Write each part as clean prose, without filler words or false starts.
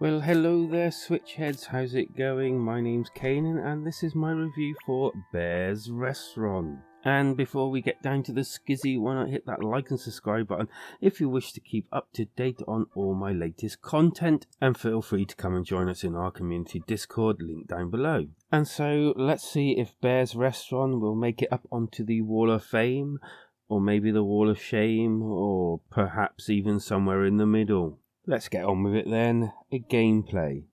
Well, hello there, Switchheads. How's it going? My name's Kanan, and this is my review for Bear's Restaurant. And before we get down to the skizzy, why not hit that like and subscribe button if you wish to keep up to date on all my latest content, and feel free to come and join us in our community Discord, link down below. And so, let's see if Bear's Restaurant will make it up onto the Wall of Fame, or maybe the Wall of Shame, or perhaps even somewhere in the middle. Let's get on with it then. A gameplay.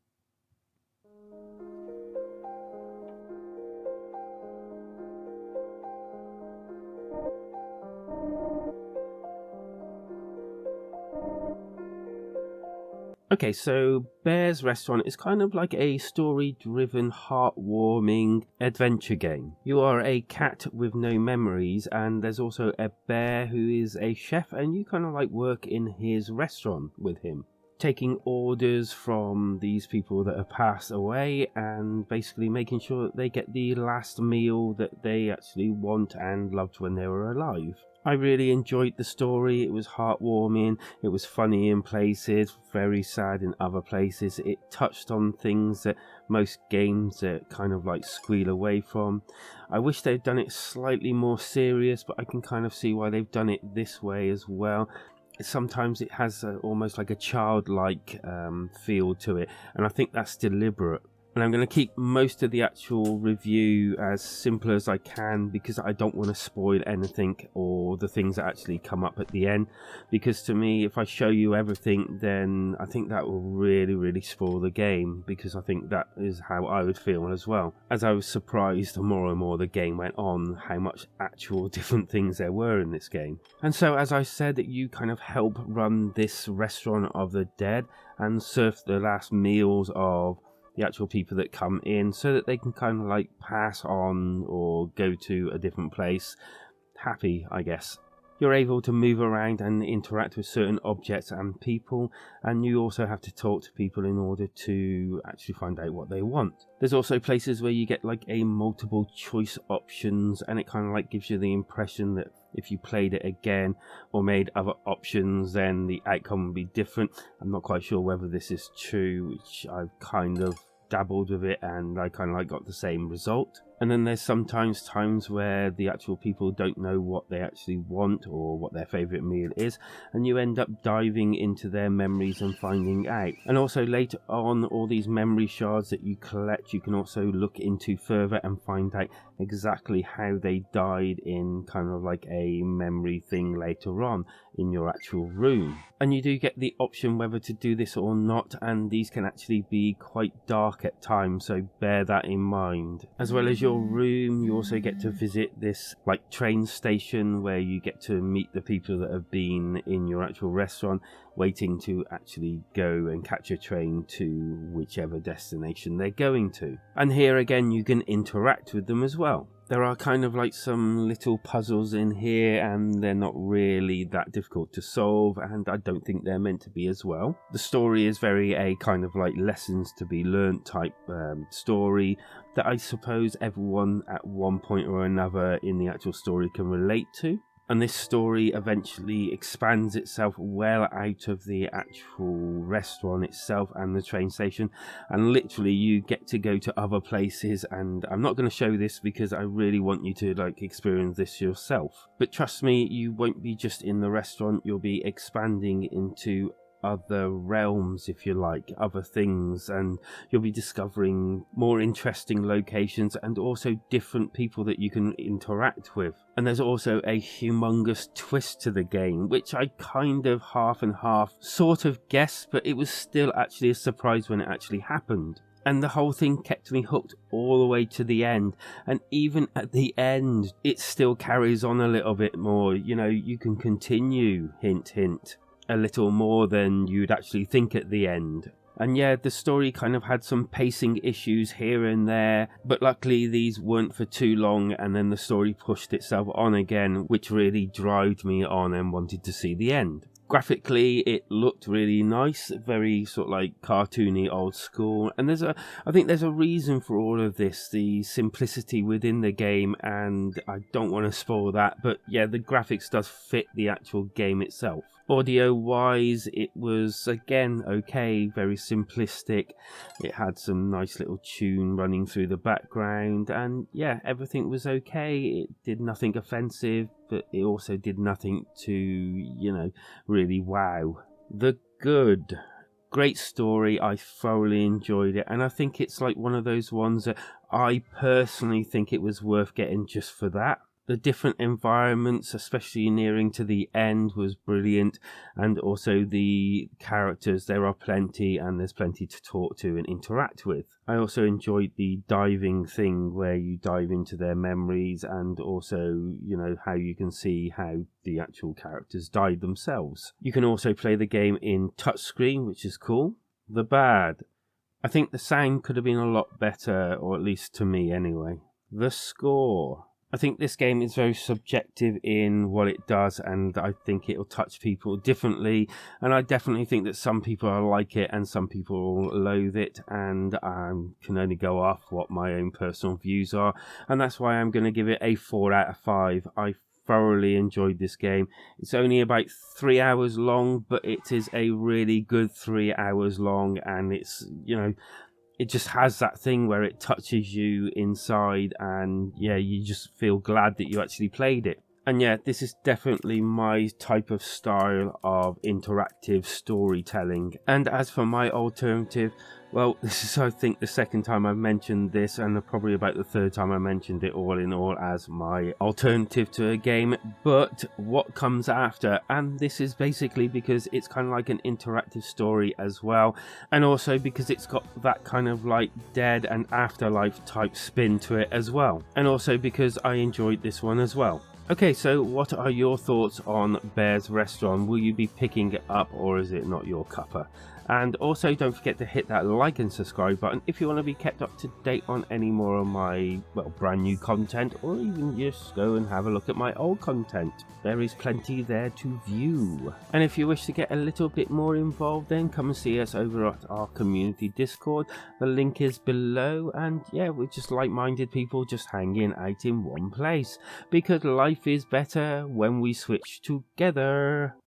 Okay, so Bear's Restaurant is kind of like a story-driven, heartwarming adventure game. You are a cat with no memories, and there's also a bear who is a chef, and you kind of like work in his restaurant with him, taking orders from these people that have passed away and basically making sure that they get the last meal that they actually want and loved when they were alive. I really enjoyed the story. It was heartwarming, it was funny in places, very sad in other places. It touched on things that most games kind of like squeal away from. I wish they'd done it slightly more serious, but I can kind of see why they've done it this way as well. Sometimes it has almost like a childlike feel to it, and I think that's deliberate. And I'm going to keep most of the actual review as simple as I can, because I don't want to spoil anything or the things that actually come up at the end, because to me, if I show you everything, then I think that will really spoil the game, because I think that is how I would feel as well. As I was surprised the more and more the game went on, how much actual different things there were in this game. And so, as I said, you kind of help run this restaurant of the dead and serve the last meals of the actual people that come in, so that they can kind of like pass on or go to a different place happy, I guess. You're able to move around and interact with certain objects and people, and you also have to talk to people in order to actually find out what they want. There's also places where you get like a multiple choice options, and it kind of like gives you the impression that if you played it again or made other options, then the outcome would be different. I'm not quite sure whether this is true, which I've kind of dabbled with it and I kind of like got the same result. And then there's sometimes times where the actual people don't know what they actually want or what their favourite meal is, and you end up diving into their memories and finding out. And also later on, all these memory shards that you collect, you can also look into further and find out exactly how they died in kind of like a memory thing later on in your actual room. And you do get the option whether to do this or not, and these can actually be quite dark at times, so bear that in mind. As well as your room, you also get to visit this like train station where you get to meet the people that have been in your actual restaurant, waiting to actually go and catch a train to whichever destination they're going to. And here again, you can interact with them as well. There are kind of like some little puzzles in here, and they're not really that difficult to solve, and I don't think they're meant to be as well. The story is very a kind of like lessons to be learnt type story that I suppose everyone at one point or another in the actual story can relate to. And this story eventually expands itself well out of the actual restaurant itself and the train station, and literally you get to go to other places. And I'm not going to show this because I really want you to like experience this yourself, but trust me, you won't be just in the restaurant, you'll be expanding into other realms, if you like, other things, and you'll be discovering more interesting locations and also different people that you can interact with. And there's also a humongous twist to the game, which I kind of half and half sort of guessed, but it was still actually a surprise when it actually happened. And the whole thing kept me hooked all the way to the end. And even at the end, it still carries on a little bit more. You know, you can continue, hint, hint, a little more than you'd actually think at the end. And yeah, the story kind of had some pacing issues here and there, but luckily these weren't for too long, and then the story pushed itself on again, which really drove me on and wanted to see the end. Graphically, it looked really nice, very sort of like cartoony, old school, and I think there's a reason for all of this, the simplicity within the game, and I don't want to spoil that, but yeah, the graphics does fit the actual game itself. Audio wise, it was again okay, very simplistic. It had some nice little tune running through the background, and yeah, everything was okay. It did nothing offensive, but it also did nothing to, really wow. The good. Great story. I thoroughly enjoyed it, and I think it's like one of those ones that I personally think it was worth getting just for that. The different environments, especially nearing to the end, was brilliant, and also the characters, there are plenty, and there's plenty to talk to and interact with. I also enjoyed the diving thing where you dive into their memories, and also, how you can see how the actual characters died themselves. You can also play the game in touchscreen, which is cool. The bad. I think the sound could have been a lot better, or at least to me anyway. The score. I think this game is very subjective in what it does, and I think it'll touch people differently, and I definitely think that some people will like it and some people will loathe it, and I can only go off what my own personal views are, and that's why I'm going to give it a 4 out of 5. I thoroughly enjoyed this game. It's only about 3 hours long, but it is a really good 3 hours long, and it's, it just has that thing where it touches you inside, and yeah, you just feel glad that you actually played it. And yeah, this is definitely my type of style of interactive storytelling. And as for my alternative, well, this is, I think, the second time I've mentioned this, and probably about the third time I mentioned it all in all as my alternative to a game. But what comes after? And this is basically because it's kind of like an interactive story as well, and also because it's got that kind of like Dead and Afterlife type spin to it as well, and also because I enjoyed this one as well. Okay, so what are your thoughts on Bear's Restaurant? Will you be picking it up, or is it not your cuppa? And also don't forget to hit that like and subscribe button if you want to be kept up to date on any more of my, brand new content, or even just go and have a look at my old content. There is plenty there to view. And if you wish to get a little bit more involved, then come and see us over at our community Discord. The link is below, and yeah, we're just like-minded people just hanging out in one place, because life is better when we switch together.